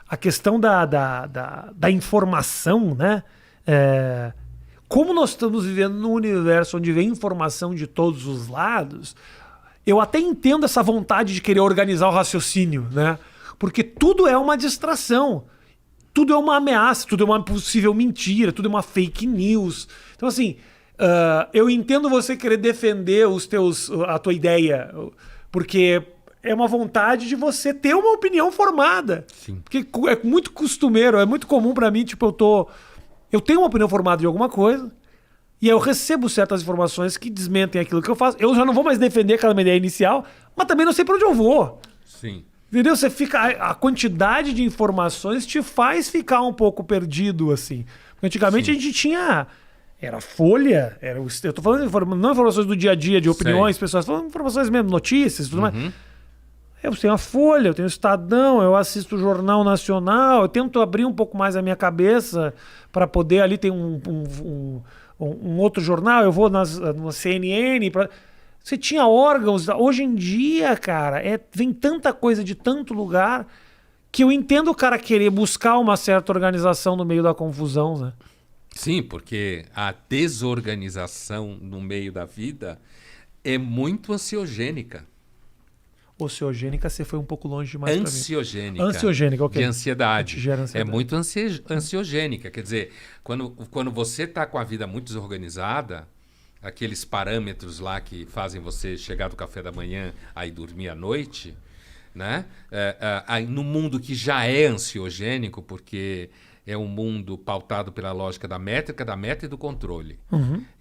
A questão da informação, né? Como nós estamos vivendo num universo onde vem informação de todos os lados, eu até entendo essa vontade de querer organizar o raciocínio, né? Porque tudo é uma distração, tudo é uma ameaça, tudo é uma possível mentira, tudo é uma fake news. Então, assim, eu entendo você querer defender a tua ideia, porque é uma vontade de você ter uma opinião formada. Sim. Porque é muito costumeiro, é muito comum pra mim, tipo, eu tenho uma opinião formada de alguma coisa, e aí eu recebo certas informações que desmentem aquilo que eu faço. Eu já não vou mais defender aquela minha ideia inicial, mas também não sei pra onde eu vou. Sim. Entendeu? Você fica. A quantidade de informações te faz ficar um pouco perdido, assim. Antigamente Sim. a gente tinha. Era Folha, eu tô falando não informações do dia a dia, de opiniões, pessoas, falando informações mesmo, notícias, tudo mais. Eu tenho a Folha, eu tenho o Estadão, eu assisto o Jornal Nacional, eu tento abrir um pouco mais a minha cabeça para poder ali ter um outro jornal, eu vou na CNN. Você tinha órgãos. Hoje em dia, cara, vem tanta coisa de tanto lugar que eu entendo o cara querer buscar uma certa organização no meio da confusão, né? Sim, porque a desorganização no meio da vida é muito ansiogênica. Ociogênica, você foi um pouco longe demais para mim. Ansiogênica. Ansiogênica, ok. De ansiedade. Gera ansiedade. É muito ansiogênica. Quer dizer, quando você está com a vida muito desorganizada, aqueles parâmetros lá que fazem você chegar do café da manhã aí dormir à noite, né? No mundo que já é ansiogênico, porque é um mundo pautado pela lógica da métrica, da meta e do controle.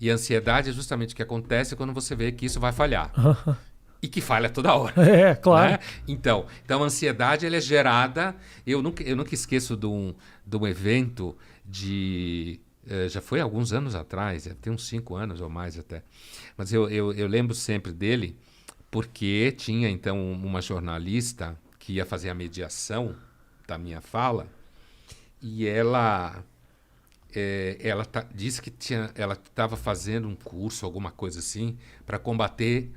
E a ansiedade é justamente o que acontece quando você vê que isso vai falhar. E que falha toda hora. É, claro. Né? Então a ansiedade ela é gerada. Eu nunca esqueço de um evento já foi alguns anos atrás, tem uns 5 anos ou mais até. Mas eu lembro sempre dele, porque tinha então uma jornalista que ia fazer a mediação da minha fala, e ela disse que ela estava fazendo um curso, alguma coisa assim, para combater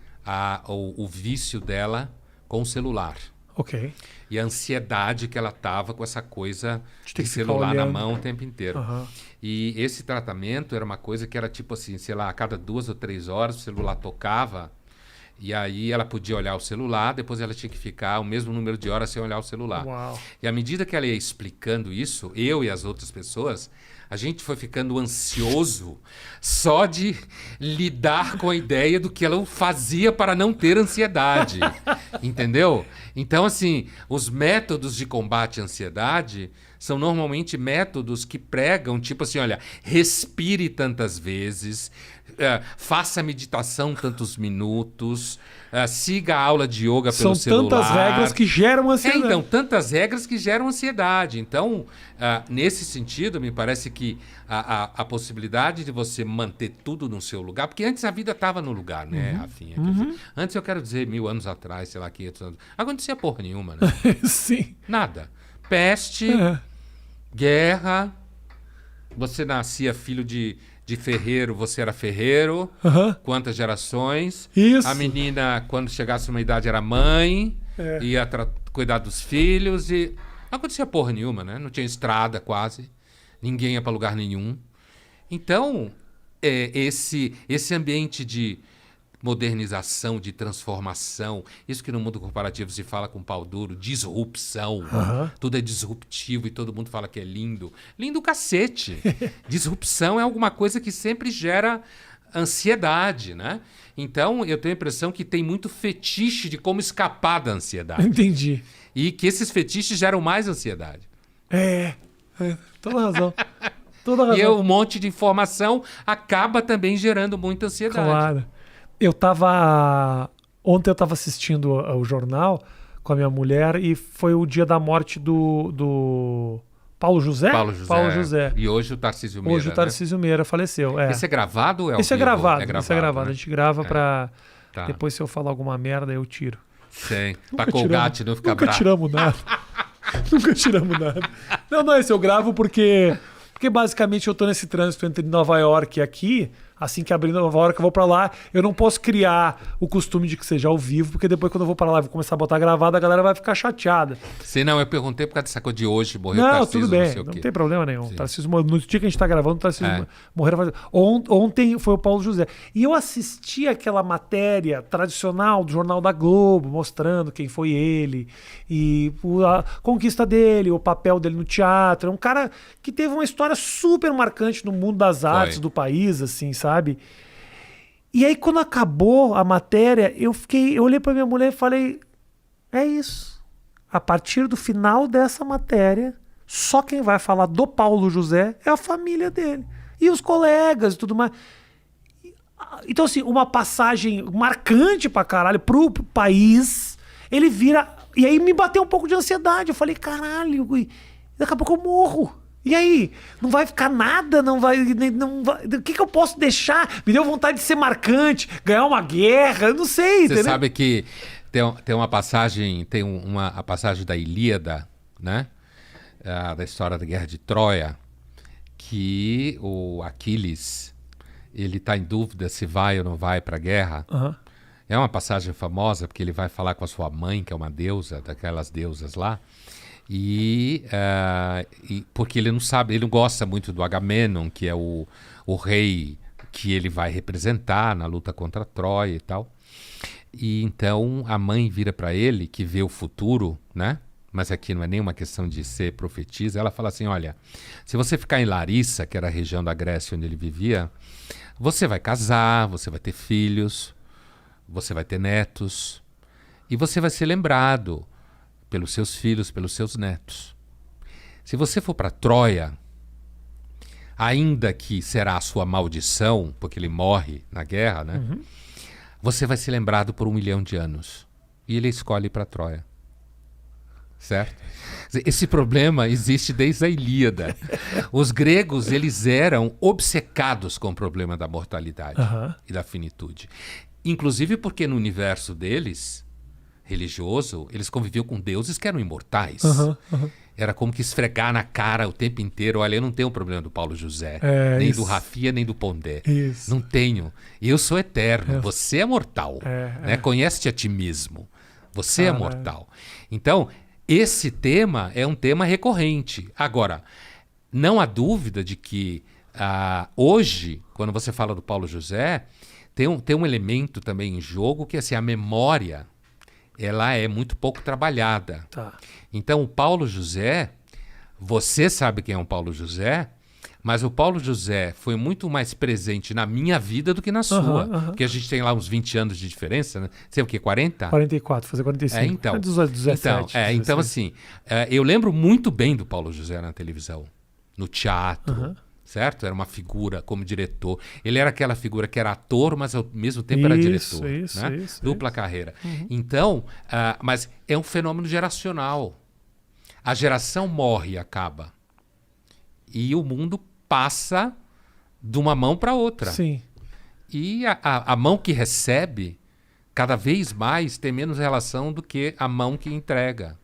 o vício dela com o celular. Ok. E a ansiedade que ela estava com essa coisa de celular na mão o tempo inteiro. Uhum. E esse tratamento era uma coisa que era tipo assim, sei lá, a cada 2 ou 3 horas o celular tocava, e aí ela podia olhar o celular, depois ela tinha que ficar o mesmo número de horas sem olhar o celular. Uau. E à medida que ela ia explicando isso, eu e as outras pessoas, a gente foi ficando ansioso só de lidar com a ideia do que ela fazia para não ter ansiedade. Entendeu? Então, assim, os métodos de combate à ansiedade são normalmente métodos que pregam, tipo assim, olha, respire tantas vezes, faça meditação tantos minutos, siga a aula de yoga pelo celular. São tantas regras que geram ansiedade. Então, tantas regras que geram ansiedade. Então, nesse sentido, me parece que a possibilidade de você manter tudo no seu lugar, porque antes a vida estava no lugar, né, Rafinha? Antes, eu quero dizer, 1000 anos atrás, sei lá, 500 anos, não acontecia porra nenhuma, né? Sim. Nada. Peste, guerra, você nascia filho de ferreiro, você era ferreiro, quantas gerações. Isso. A menina, quando chegasse uma idade, era mãe, ia cuidar dos filhos e não acontecia porra nenhuma, né? Não tinha estrada quase, ninguém ia para lugar nenhum. Então, esse ambiente de modernização, de transformação, isso que no mundo corporativo se fala com pau duro, disrupção, tudo é disruptivo e todo mundo fala que é lindo. Lindo cacete. Disrupção é alguma coisa que sempre gera ansiedade, né? Então, eu tenho a impressão que tem muito fetiche de como escapar da ansiedade. Entendi. E que esses fetiches geram mais ansiedade. Toda razão. Toda razão. E um monte de informação acaba também gerando muita ansiedade. Claro. Ontem eu estava assistindo o jornal com a minha mulher e foi o dia da morte do Paulo José? Paulo José. E hoje o Tarcísio Meira. Hoje o Tarcísio Meira faleceu. Esse é gravado ou é ao Esse é vivo? gravado. Esse é gravado. Né? A gente grava pra... Tá. Depois, se eu falar alguma merda, eu tiro. Sim. Pra Colgate não ficar bravo. Nunca tiramos nada. Nunca tiramos nada. Não, esse eu gravo porque basicamente eu tô nesse trânsito entre Nova York e aqui. Assim que abrindo a hora que eu vou pra lá, eu não posso criar o costume de que seja ao vivo, porque depois quando eu vou pra lá e vou começar a botar gravado, a galera vai ficar chateada. Se não, eu perguntei por causa dessa coisa de hoje, morreu o Não, Tarcísio, tudo bem, sei o não quê. tem problema nenhum. No dia que a gente tá gravando, o Tarcísio morreu. Ontem foi o Paulo José. E eu assisti aquela matéria tradicional do Jornal da Globo, mostrando quem foi ele, e a conquista dele, o papel dele no teatro. É um cara que teve uma história super marcante no mundo das artes do país, assim, sabe? E aí, quando acabou a matéria, eu olhei pra minha mulher e falei: é isso. A partir do final dessa matéria, só quem vai falar do Paulo José é a família dele. E os colegas e tudo mais. Então, assim, uma passagem marcante pra caralho pro país, ele vira. E aí me bateu um pouco de ansiedade. Eu falei: caralho, daqui a pouco eu morro. E aí? Não vai ficar nada? Não vai. O que eu posso deixar? Me deu vontade de ser marcante, ganhar uma guerra, eu não sei. Você sabe que tem uma passagem, a passagem da Ilíada, né? Da história da Guerra de Troia, que o Aquiles, ele tá em dúvida se vai ou não vai para a guerra. Uhum. É uma passagem famosa, porque ele vai falar com a sua mãe, que é uma deusa, daquelas deusas lá. E porque ele não sabe, ele não gosta muito do Agamenon, que é o rei que ele vai representar na luta contra Troia e tal. E então a mãe vira para ele, que vê o futuro, né? Mas aqui não é nenhuma questão de ser profetisa. Ela fala assim: olha, se você ficar em Larissa, que era a região da Grécia onde ele vivia, você vai casar, você vai ter filhos, você vai ter netos, e você vai ser lembrado pelos seus filhos, pelos seus netos. Se você for para Troia, ainda que será a sua maldição, porque ele morre na guerra, né? Uhum. Você vai ser lembrado por 1 milhão de anos. E ele escolhe ir para Troia. Certo? Esse problema existe desde a Ilíada. Os gregos, eles eram obcecados com o problema da mortalidade e da finitude. Inclusive porque no universo deles, religioso, eles conviviam com deuses que eram imortais. Era como que esfregar na cara o tempo inteiro: olha, eu não tenho o problema do Paulo José, nem do Rafia, nem do Pondé. Não tenho. Eu sou eterno, você é mortal. Né? Conhece-te a ti mesmo. Você é mortal. Então, esse tema é um tema recorrente. Agora, não há dúvida de que hoje, quando você fala do Paulo José, tem um elemento também em jogo que assim, a memória ela é muito pouco trabalhada. Então, o Paulo José, você sabe quem é o Paulo José, mas o Paulo José foi muito mais presente na minha vida do que na sua. Porque a gente tem lá uns 20 anos de diferença, né? Sei o quê, 40? 44, fazer 45. Então, 17. Então assim, eu lembro muito bem do Paulo José na televisão, no teatro. Certo? Era uma figura como diretor. Ele era aquela figura que era ator, mas ao mesmo tempo era diretor. Dupla carreira. Então, mas é um fenômeno geracional. A geração morre e acaba. E o mundo passa de uma mão para outra. Sim. E a mão que recebe, cada vez mais, tem menos relação do que a mão que entrega.